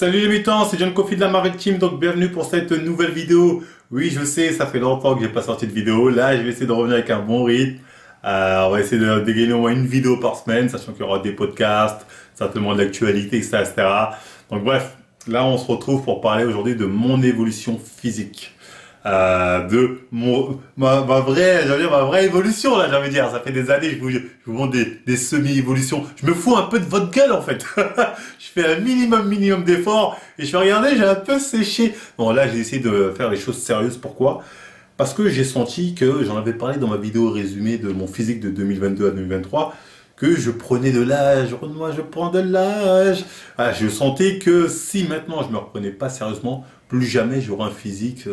Salut les mutants, c'est John Coffey de la Maritime, donc bienvenue pour cette nouvelle vidéo. Oui, je sais, ça fait longtemps que j'ai pas sorti de vidéo. Là, je vais essayer de revenir avec un bon rythme. On va essayer de dégainer au moins une vidéo par semaine, sachant qu'il y aura des podcasts, certainement de l'actualité, etc., etc. Donc bref, là, on se retrouve pour parler aujourd'hui de mon évolution physique. De ma vraie évolution, là, j'ai envie de dire. Ça fait des années que je vous montre des semi-évolutions. Je me fous un peu de votre gueule, en fait. Je fais un minimum d'efforts et je fais regarder, j'ai un peu séché. Bon, là, j'ai essayé de faire les choses sérieuses. Pourquoi? Parce que j'ai senti que, j'en avais parlé dans ma vidéo résumée de mon physique de 2022 à 2023, que je prenais de l'âge. Moi, je prends de l'âge. Ah, je sentais que si maintenant je me reprenais pas sérieusement, plus jamais j'aurai un physique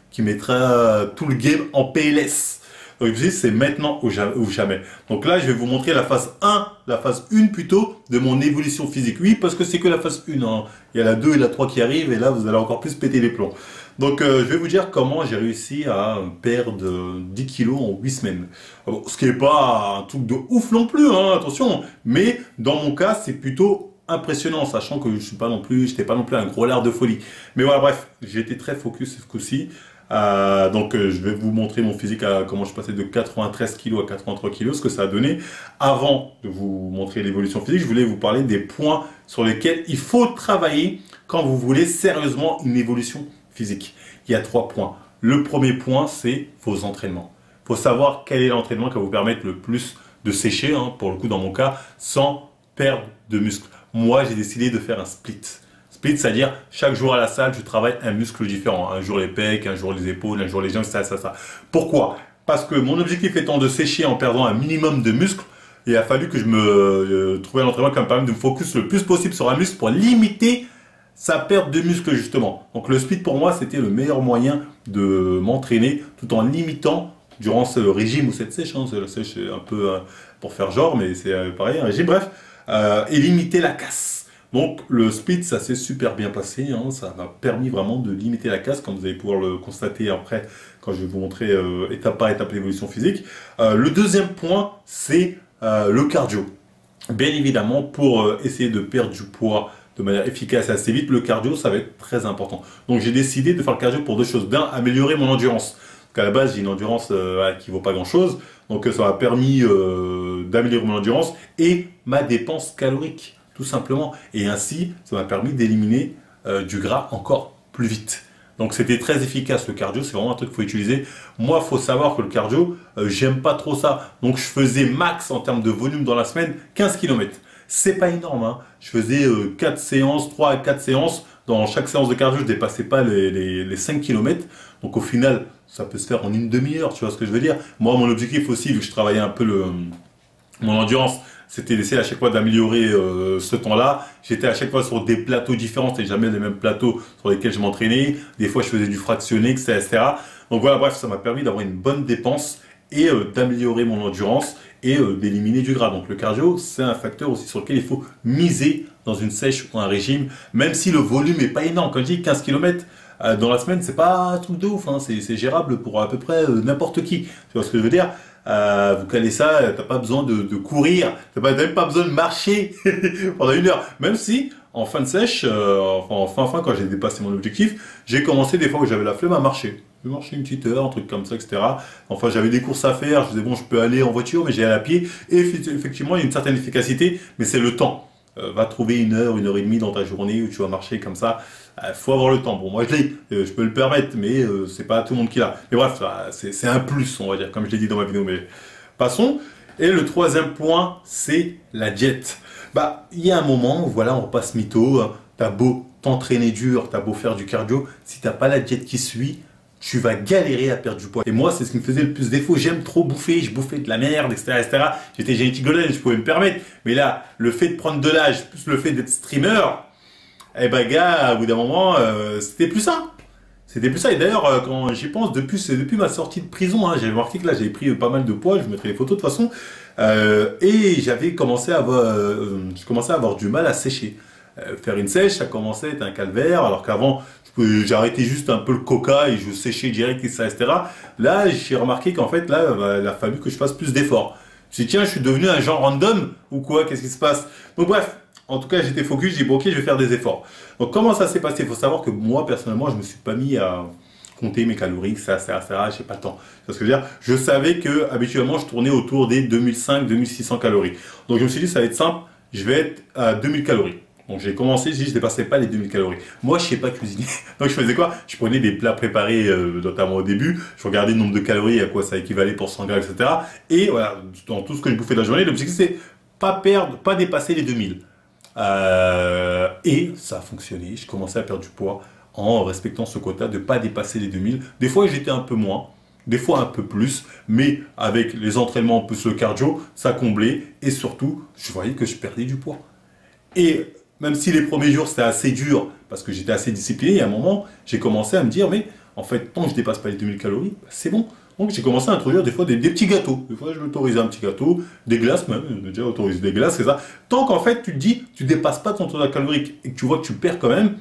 qui mettra tout le game en PLS. Donc je me dis, c'est maintenant ou jamais. Donc là, je vais vous montrer la phase 1 plutôt, de mon évolution physique. Oui, parce que c'est que la phase 1. Hein. Il y a la 2 et la 3 qui arrivent, et là, vous allez encore plus péter les plombs. Donc je vais vous dire comment j'ai réussi à perdre 10 kilos en 8 semaines. Bon, ce qui n'est pas un truc de ouf non plus, hein, attention. Mais dans mon cas, c'est plutôt impressionnant, sachant que je n'étais pas non plus un gros lard de folie. Mais voilà, bref, j'ai été très focus ce coup-ci. Donc je vais vous montrer mon physique, comment je passais de 93 kg à 83 kg, ce que ça a donné. Avant de vous montrer l'évolution physique, je voulais vous parler des points sur lesquels il faut travailler quand vous voulez sérieusement une évolution physique. Il y a 3 points. Le premier point, c'est vos entraînements. Il faut savoir quel est l'entraînement qui va vous permettre le plus de sécher, hein, pour le coup dans mon cas, sans perdre de muscle. Moi, j'ai décidé de faire un split. Split, c'est-à-dire chaque jour à la salle, je travaille un muscle différent. Un jour les pecs, un jour les épaules, un jour les jambes, ça. Pourquoi? Parce que mon objectif étant de sécher en perdant un minimum de muscle, il a fallu que je me trouve un entraînement qui me permette de me focus le plus possible sur un muscle pour limiter sa perte de muscle justement. Donc le split pour moi, c'était le meilleur moyen de m'entraîner tout en limitant durant ce régime ou cette sèche. Hein, la sèche c'est un peu pour faire genre, mais c'est pareil, un régime, bref. Et limiter la casse. Donc le split, ça s'est super bien passé, hein, ça m'a permis vraiment de limiter la casse, comme vous allez pouvoir le constater après, quand je vais vous montrer étape par étape l'évolution physique. Le deuxième point, c'est le cardio. Bien évidemment, pour essayer de perdre du poids de manière efficace et assez vite, le cardio, ça va être très important. Donc j'ai décidé de faire le cardio pour deux choses. D'un, améliorer mon endurance. Parce qu'à la base, j'ai une endurance qui vaut pas grand-chose. Donc ça m'a permis d'améliorer mon endurance et ma dépense calorique. Tout simplement. Et ainsi, ça m'a permis d'éliminer du gras encore plus vite. Donc c'était très efficace le cardio, c'est vraiment un truc qu'il faut utiliser. Moi, il faut savoir que le cardio, j'aime pas trop ça. Donc je faisais max en termes de volume dans la semaine, 15 km. C'est pas énorme, hein. Je faisais 4 séances, 3 à 4 séances. Dans chaque séance de cardio, je dépassais pas les 5 km. Donc au final, ça peut se faire en une demi-heure, tu vois ce que je veux dire. Moi, mon objectif aussi, vu que je travaillais un peu mon endurance, c'était d'essayer à chaque fois d'améliorer ce temps-là. J'étais à chaque fois sur des plateaux différents, c'était jamais les mêmes plateaux sur lesquels je m'entraînais. Des fois, je faisais du fractionné, etc. Donc voilà, bref, ça m'a permis d'avoir une bonne dépense et d'améliorer mon endurance et d'éliminer du gras. Donc le cardio, c'est un facteur aussi sur lequel il faut miser dans une sèche ou un régime, même si le volume n'est pas énorme. Quand je dis 15 km dans la semaine, c'est pas un truc de ouf, hein. C'est gérable pour à peu près n'importe qui. Tu vois ce que je veux dire? Vous calez ça, t'as pas besoin de courir, t'as même pas besoin de marcher pendant une heure. Même si, en fin de sèche, enfin, quand j'ai dépassé mon objectif, j'ai commencé des fois où j'avais la flemme à marcher. Je marchais une petite heure, un truc comme ça, etc. Enfin, j'avais des courses à faire, je disais bon, je peux aller en voiture, mais j'y allais à pied. Et effectivement, il y a une certaine efficacité, mais c'est le temps. Va trouver une heure et demie dans ta journée où tu vas marcher comme ça. Faut avoir le temps. Bon, moi je l'ai, je peux le permettre, mais c'est pas tout le monde qui l'a. Mais bref, c'est un plus, on va dire, comme je l'ai dit dans ma vidéo. Mais passons. Et le troisième point, c'est la diète. Bah, il y a un moment, voilà, on repasse mytho. T'as beau t'entraîner dur, t'as beau faire du cardio, si t'as pas la diète qui suit, tu vas galérer à perdre du poids. Et moi, c'est ce qui me faisait le plus défaut. J'aime trop bouffer, je bouffais de la merde, etc. etc. J'étais génétique golden, je pouvais me permettre. Mais là, le fait de prendre de l'âge, plus le fait d'être streamer, eh ben gars, au bout d'un moment, c'était plus ça. C'était plus ça. Et d'ailleurs, quand j'y pense, depuis ma sortie de prison, hein, j'avais remarqué que là, j'avais pris pas mal de poids. Je vous mettrai les photos de toute façon. Et j'avais commencé à avoir du mal à sécher. Faire une sèche, ça commençait à être un calvaire, alors qu'avant, j'arrêtais juste un peu le coca et je séchais direct, etc. Là, j'ai remarqué qu'en fait, là, il a fallu que je fasse plus d'efforts. Je me suis dit, tiens, je suis devenu un genre random ou quoi? Qu'est-ce qui se passe? Donc bref, En tout cas, j'étais focus, j'ai dit, bon, ok, je vais faire des efforts. Donc, comment ça s'est passé? Il faut savoir que moi, personnellement, je me suis pas mis à compter mes calories, ça, j'ai pas le temps. Parce que je veux dire, je savais que habituellement, je tournais autour des 2500-2600 calories. Donc, je me suis dit, ça va être simple, je vais être à 2000 calories. Donc, j'ai commencé, je dépassais pas les 2000 calories. Moi, je sais pas cuisiner. Donc, je faisais quoi? Je prenais des plats préparés, notamment au début. Je regardais le nombre de calories, à quoi ça équivalait pour 100 grammes, etc. Et voilà, dans tout ce que je bouffais de la journée, l'objectif, c'est pas dépasser les 2000. Et ça a fonctionné. Je commençais à perdre du poids en respectant ce quota de pas dépasser les 2000. Des fois, j'étais un peu moins, des fois un peu plus, mais avec les entraînements plus le cardio, ça comblait. Et surtout, je voyais que je perdais du poids. Et même si les premiers jours, c'était assez dur, parce que j'étais assez discipliné, à un moment, j'ai commencé à me dire, mais en fait, tant que je dépasse pas les 2000 calories, c'est bon. Donc j'ai commencé à introduire des fois des petits gâteaux. Des fois je m'autorisais un petit gâteau, des glaces même, j'ai déjà autorisé des glaces, c'est ça. Tant qu'en fait tu te dis, tu dépasses pas ton total calorique et que tu vois que tu perds quand même,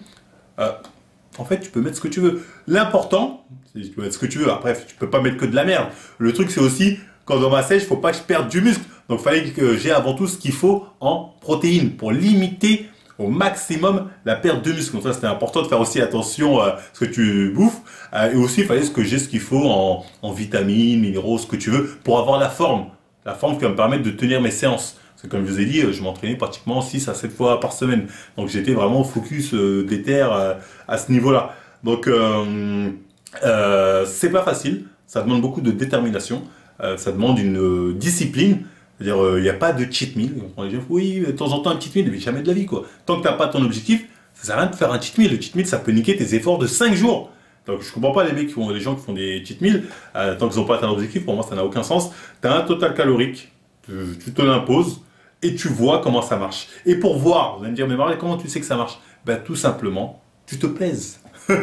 en fait tu peux mettre ce que tu veux. L'important, c'est que tu peux mettre ce que tu veux. Après tu peux pas mettre que de la merde. Le truc c'est aussi, quand dans ma sèche, il faut pas que je perde du muscle. Donc il fallait que j'ai avant tout ce qu'il faut en protéines pour limiter au maximum la perte de muscle. Donc ça, c'était important de faire aussi attention à ce que tu bouffes. Et aussi, il fallait que j'ai ce qu'il faut en vitamines, minéraux, ce que tu veux, pour avoir la forme. La forme qui va me permettre de tenir mes séances. Parce que comme je vous ai dit, je m'entraînais pratiquement 6 à 7 fois par semaine. Donc j'étais vraiment focus déter à ce niveau-là. Donc c'est pas facile. Ça demande beaucoup de détermination. Ça demande une discipline. C'est-à-dire, il n'y a pas de cheat meal. On dit, oui, de temps en temps un cheat meal, mais jamais de la vie, quoi. Tant que tu n'as pas ton objectif, ça sert à rien de faire un cheat meal. Le cheat meal, ça peut niquer tes efforts de 5 jours. Donc, je comprends pas les gens qui font des cheat meals. Tant qu'ils n'ont pas atteint l'objectif, pour moi, ça n'a aucun sens. Tu as un total calorique, tu te l'imposes, et tu vois comment ça marche. Et pour voir, vous allez me dire, mais Marie, comment tu sais que ça marche? Ben, tout simplement, tu te pèses. Il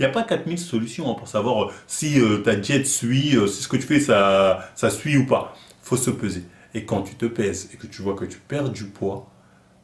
n'y a pas 4000 solutions pour savoir si ta diète suit, si ce que tu fais, ça suit ou pas. Il faut se peser. Et quand tu te pèses et que tu vois que tu perds du poids,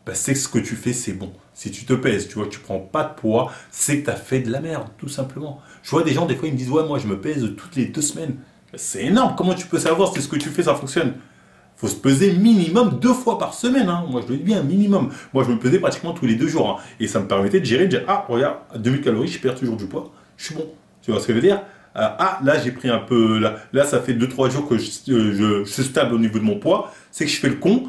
ben c'est que ce que tu fais, c'est bon. Si tu te pèses, tu vois que tu prends pas de poids, c'est que tu as fait de la merde, tout simplement. Je vois des gens, des fois, ils me disent, ouais, moi, je me pèse toutes les 2 semaines. C'est énorme. Comment tu peux savoir si ce que tu fais, ça fonctionne? Il faut se peser minimum 2 fois par semaine. Hein. Moi, je le dis bien, minimum. Moi, je me pesais pratiquement tous les 2 jours. Hein. Et ça me permettait de gérer, de dire, ah, regarde, à 2000 calories, je perds toujours du poids. Je suis bon. Tu vois ce que je veux dire? Là, j'ai pris un peu... Là, ça fait 2-3 jours que je suis stable au niveau de mon poids. C'est que je fais le con.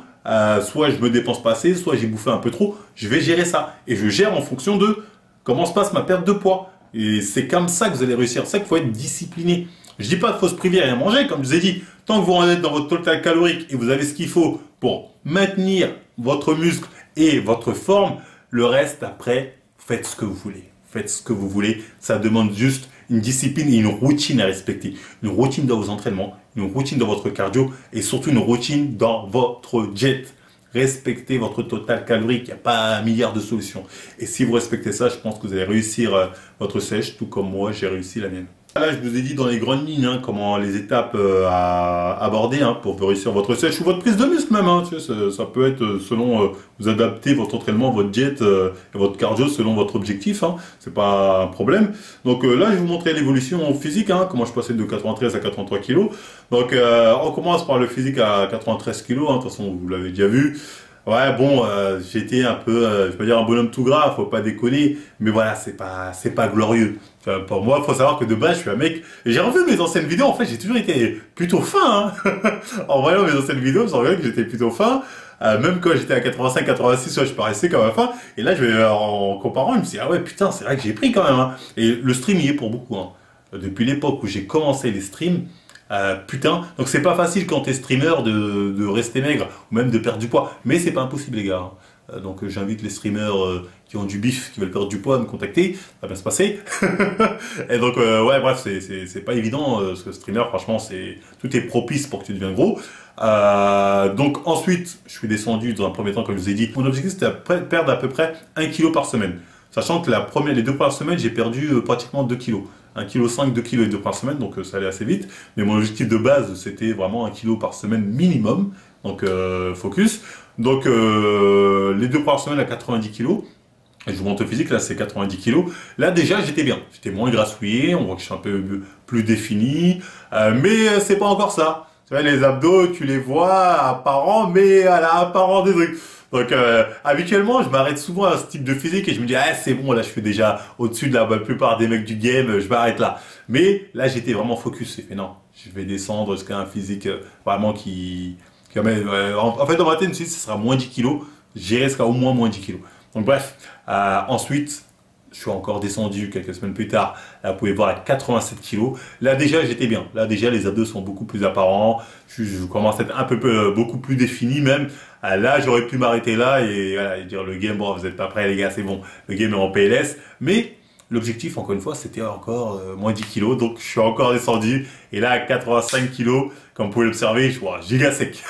Soit je me dépense pas assez, soit j'ai bouffé un peu trop. Je vais gérer ça. Et je gère en fonction de comment se passe ma perte de poids. Et c'est comme ça que vous allez réussir. C'est ça qu'il faut être discipliné. Je dis pas qu'il faut se priver à rien manger. Comme je vous ai dit, tant que vous en êtes dans votre total calorique et vous avez ce qu'il faut pour maintenir votre muscle et votre forme, le reste, après, faites ce que vous voulez. Faites ce que vous voulez. Ça demande juste une discipline et une routine à respecter. Une routine dans vos entraînements, une routine dans votre cardio et surtout une routine dans votre jet. Respectez votre total calorique. Il n'y a pas un milliard de solutions. Et si vous respectez ça, je pense que vous allez réussir votre sèche, tout comme moi, j'ai réussi la mienne. Là, je vous ai dit dans les grandes lignes comment les étapes à aborder pour réussir votre sèche ou votre prise de muscle même. Tu sais, ça peut être selon vous adaptez votre entraînement, votre diète et votre cardio selon votre objectif. C'est pas un problème. Donc là, je vais vous montrer l'évolution physique, comment je passais de 93 à 83 kg. Donc on commence par le physique à 93 kg. De toute façon, vous l'avez déjà vu. Ouais, bon, j'étais un peu, je vais pas dire un bonhomme tout gras, faut pas déconner, mais voilà, c'est pas glorieux. Pour moi, faut savoir que de base, je suis un mec, j'ai revu mes anciennes vidéos, en fait, j'ai toujours été plutôt fin, En voyant mes anciennes vidéos, je me suis rendu compte que j'étais plutôt fin. Même quand j'étais à 85, 86, je paraissais comme un fin. Et là, en comparant, je me suis dit, ah ouais, putain, c'est vrai que j'ai pris quand même, Et le stream y est pour beaucoup, Depuis l'époque où j'ai commencé les streams, putain, donc c'est pas facile quand t'es streamer de rester maigre ou même de perdre du poids, mais c'est pas impossible les gars. Donc j'invite les streamers qui ont du bif, qui veulent perdre du poids à me contacter, ça va bien se passer. Et donc ouais bref, c'est pas évident parce que streamer franchement tout est propice pour que tu deviennes gros. Donc ensuite je suis descendu dans un premier temps comme je vous ai dit. Mon objectif c'était de perdre à peu près 1 kg par semaine. Sachant que les 2 premières semaines j'ai perdu pratiquement 2 kg. 1,5 kg, 2 kg et 2 par semaine, donc ça allait assez vite. Mais mon objectif de base, c'était vraiment 1 kg par semaine minimum. Donc focus. Donc les 2 premières semaines à 90 kg. Et je vous montre le physique, là c'est 90 kg. Là déjà j'étais bien. J'étais moins grassouillé, on voit que je suis un peu plus défini. Mais c'est pas encore ça. Tu vois, les abdos, tu les vois apparents, mais à la apparent des trucs. Donc habituellement, je m'arrête souvent à ce type de physique et je me dis ah c'est bon, là je suis déjà au-dessus de la plupart des mecs du game, je m'arrête là. Mais là j'étais vraiment focus, j'ai fait non, je vais descendre jusqu'à un physique vraiment qui en fait dans ma tête je me suis dit ce sera moins 10 kilos, j'irai jusqu'à au moins 10 kilos. Donc bref, ensuite je suis encore descendu quelques semaines plus tard. Là, vous pouvez voir à 87 kilos. Là, déjà, j'étais bien. Là, déjà, les abdos sont beaucoup plus apparents. Je commence à être un peu, beaucoup plus défini même. Là, j'aurais pu m'arrêter là et, voilà, et dire le game, bon, vous n'êtes pas prêts, les gars, c'est bon. Le game est en PLS. Mais l'objectif, encore une fois, c'était encore moins 10 kilos. Donc, je suis encore descendu. Et là, à 85 kilos, comme vous pouvez l'observer, je vois giga sec.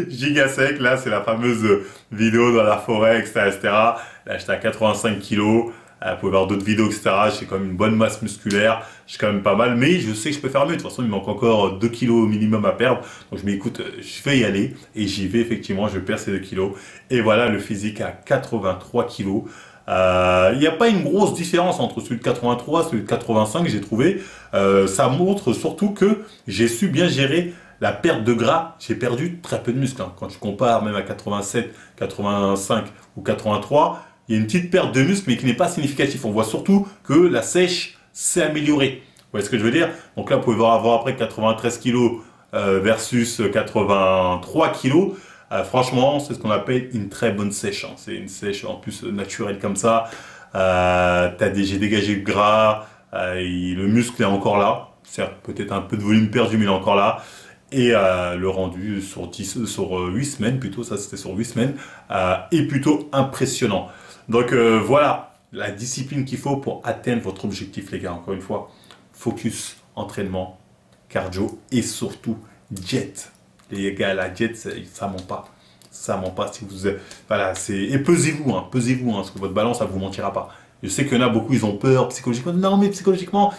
Giga sec. Là, c'est la fameuse vidéo dans la forêt, etc., etc. Là, j'étais à 85 kilos. Vous pouvez voir d'autres vidéos, etc. J'ai quand même une bonne masse musculaire. J'ai quand même pas mal, mais je sais que je peux faire mieux. De toute façon, il me manque encore 2 kilos au minimum à perdre. Donc je me dis, écoute, je vais y aller. Et j'y vais, effectivement, je perds ces 2 kilos. Et voilà le physique à 83 kilos. Il n'y a pas une grosse différence entre celui de 83 et celui de 85, j'ai trouvé. Ça montre surtout que j'ai su bien gérer la perte de gras. J'ai perdu très peu de muscles. Hein. Quand tu compares même à 87, 85 ou 83, il y a une petite perte de muscle, mais qui n'est pas significative. On voit surtout que la sèche s'est améliorée. Vous voyez ce que je veux dire? Donc là, vous pouvez voir après 93 kg versus 83 kg. Franchement, c'est ce qu'on appelle une très bonne sèche. Hein. C'est une sèche en plus naturelle comme ça. J'ai dégagé le gras. Le muscle est encore là. Certes, peut-être un peu de volume perdu, mais il est encore là. Et le rendu sur 8 semaines, plutôt, ça c'était sur 8 semaines, est plutôt impressionnant. Donc voilà la discipline qu'il faut pour atteindre votre objectif, les gars. Encore une fois, focus, entraînement, cardio et surtout jet. Les gars, la jet, ça ment pas. Ça ment pas. Si vous, voilà, et pesez-vous, hein, parce que votre balance, ça vous mentira pas. Je sais qu'il y en a beaucoup, ils ont peur psychologiquement. Non, mais psychologiquement,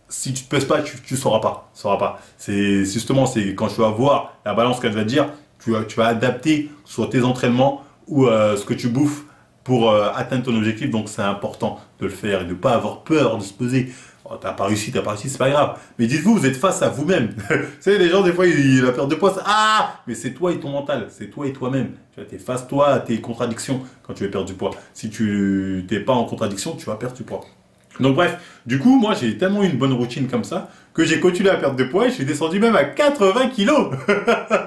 si tu te pèses pas, tu sauras pas. C'est justement, c'est quand tu vas voir la balance qu'elle va te dire, tu vas adapter soit tes entraînements ou ce que tu bouffes pour atteindre ton objectif. Donc c'est important de le faire et de ne pas avoir peur de se peser. Oh, t'as pas réussi, c'est pas grave. Mais dites-vous, vous êtes face à vous-même. Vous savez, les gens, des fois, la perte de poids, c'est ah, mais c'est toi et ton mental, c'est toi et toi-même. Tu es face toi à tes contradictions quand tu veux perdre du poids. Si tu n'es pas en contradiction, tu vas perdre du poids. Donc bref, du coup, moi j'ai tellement eu une bonne routine comme ça que j'ai continué à perdre de poids et je suis descendu même à 80 kilos.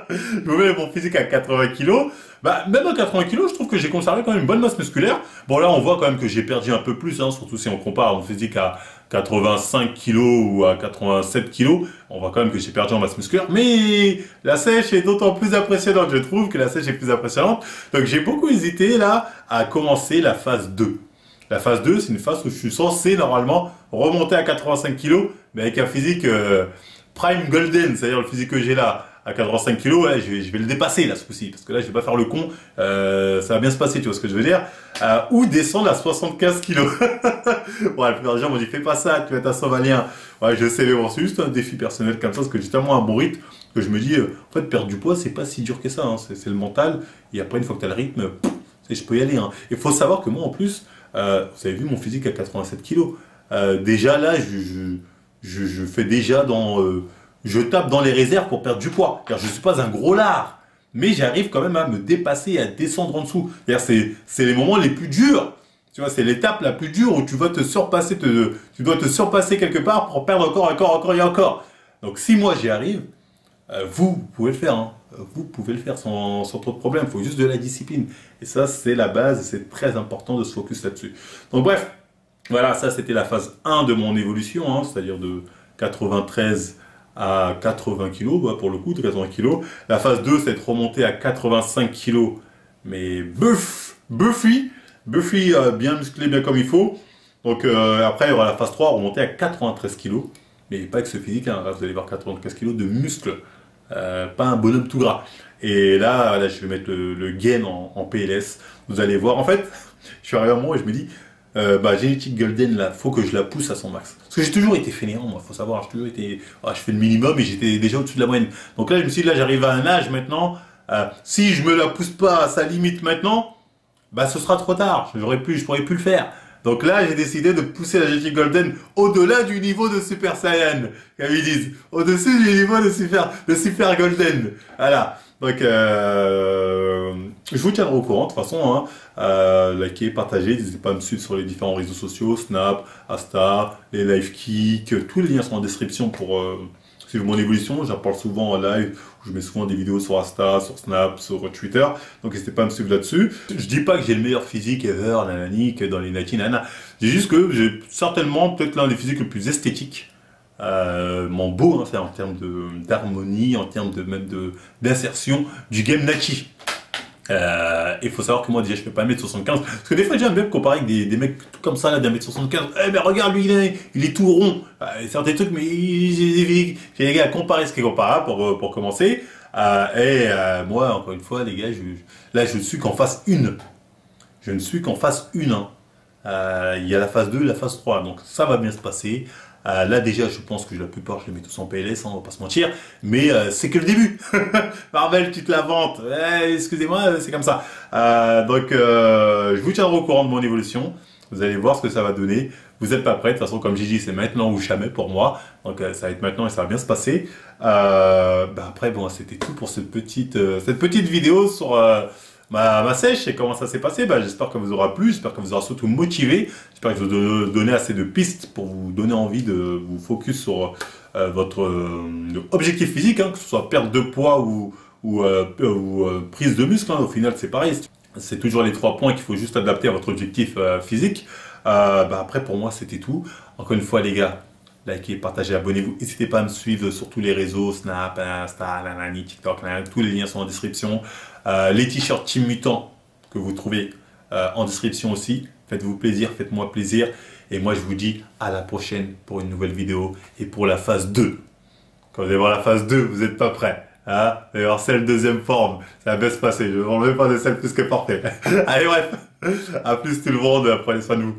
Je me mets mon physique à 80 kilos. Bah, même à 80 kilos, je trouve que j'ai conservé quand même une bonne masse musculaire. Bon là, on voit quand même que j'ai perdu un peu plus, hein, surtout si on compare mon physique à 85 kilos ou à 87 kilos. On voit quand même que j'ai perdu en masse musculaire. Mais la sèche est d'autant plus impressionnante, je trouve que la sèche est plus impressionnante. Donc j'ai beaucoup hésité là à commencer la phase 2. La phase 2, c'est une phase où je suis censé normalement remonter à 85 kg, mais avec un physique prime golden, c'est-à-dire le physique que j'ai là à 85 kg, ouais, je vais le dépasser là ce coup-ci, parce que là je vais pas faire le con, ça va bien se passer, tu vois ce que je veux dire, ou descendre à 75 kg. Ouais, la plupart des gens m'ont dit fais pas ça, tu vas être un somalien. Ouais, je sais, mais bon, c'est juste un défi personnel comme ça, parce que j'ai tellement un bon rythme que je me dis, en fait, perdre du poids, c'est pas si dur que ça, hein. C'est le mental, et après une fois que tu as le rythme, je peux y aller. Hein. Il faut savoir que moi en plus, vous avez vu mon physique à 87 kg. Déjà là, je fais déjà je tape dans les réserves pour perdre du poids. Car je ne suis pas un gros lard. Mais j'arrive quand même à me dépasser et à descendre en dessous. C'est les moments les plus durs. Tu vois, c'est l'étape la plus dure où tu vas te surpasser, tu dois te surpasser quelque part pour perdre encore et encore. Donc si moi j'y arrive, vous pouvez le faire. Hein. Vous pouvez le faire sans trop de problème. Il faut juste de la discipline. Et ça, c'est la base. C'est très important de se focus là-dessus. Donc bref, voilà, ça c'était la phase 1 de mon évolution. Hein, c'est-à-dire de 93 à 80 kg, bah, pour le coup, de 80 kg. La phase 2, c'est de remonter à 85 kg. Mais Buffy, bien musclé, bien comme il faut. Donc après, il y aura la phase 3, remonter à 93 kg. Mais pas avec ce physique. Hein. Là, vous allez voir 95 kg de muscles. Pas un bonhomme tout gras. Et là je vais mettre le gain en PLS. Vous allez voir. En fait, je suis arrivé à un moment et je me dis, génétique golden là, faut que je la pousse à son max. Parce que j'ai toujours été fainéant, moi, faut savoir. J'ai toujours été, je fais le minimum et j'étais déjà au-dessus de la moyenne. Donc là, je me suis dit, là, j'arrive à un âge maintenant. Si je me la pousse pas à sa limite maintenant, ce sera trop tard. Je pourrais plus le faire. Donc là, j'ai décidé de pousser la GT Golden au-delà du niveau de Super Saiyan, comme ils disent. Au-dessus du niveau de Super Golden. Voilà. Donc, je vous tiendrai au courant de toute façon. Hein. Likez, partagez, n'hésitez pas à me suivre sur les différents réseaux sociaux, Snap, Insta, les live kicks, tous les liens sont en description pour suivre mon évolution. J'en parle souvent en live, je mets souvent des vidéos sur Insta, sur Snap, sur Twitter. Donc n'hésitez pas à me suivre là-dessus. Je dis pas que j'ai le meilleur physique ever, nanani, que dans les Nike, nanana. Je dis juste que j'ai certainement peut-être l'un des physiques les plus esthétiques. Mon beau, hein, c'est en termes d'harmonie, en termes de même d'insertion du game Nike. Il faut savoir que moi déjà je fais pas 1m75 parce que des fois j'aime bien me comparer avec des mecs tout comme ça là d'1m75. Eh ben regarde lui il est tout rond. Certains trucs mais j'ai les gars à comparer ce qui est comparable pour commencer. Moi encore une fois les gars là je ne suis qu'en phase 1. Je ne suis qu'en phase 1. Hein. Il y a la phase 2, la phase 3 donc ça va bien se passer. Là déjà je pense que la plupart je les mets tous en PLS, hein, on va pas se mentir, mais c'est que le début. Marvel tu te la vantes, excusez-moi c'est comme ça. Je vous tiendrai au courant de mon évolution, vous allez voir ce que ça va donner. Vous n'êtes pas prêts, de toute façon comme j'ai dit c'est maintenant ou jamais pour moi, donc ça va être maintenant et ça va bien se passer. Après bon c'était tout pour cette petite vidéo sur ma sèche et comment ça s'est passé. J'espère que vous aura plu, j'espère que vous aura surtout motivé, j'espère que je vous donner assez de pistes pour vous donner envie de vous focus sur votre objectif physique, hein, que ce soit perte de poids ou prise de muscle. Hein. Au final c'est pareil, c'est toujours les 3 points qu'il faut juste adapter à votre objectif physique. Après pour moi c'était tout. Encore une fois les gars, likez, partagez, abonnez-vous. N'hésitez pas à me suivre sur tous les réseaux, Snap, Insta, nanani, TikTok, nanani, tous les liens sont en description. Les t-shirts Team Mutant que vous trouvez en description aussi. Faites-vous plaisir, faites-moi plaisir. Et moi je vous dis à la prochaine pour une nouvelle vidéo et pour la phase 2. Quand vous allez voir la phase 2, vous n'êtes pas prêts. Hein, d'ailleurs, c'est la deuxième forme. Ça va bien se passer. Je ne m'en veux pas de celle plus que parfait. Allez bref, à plus tout le monde, prenez soin de vous.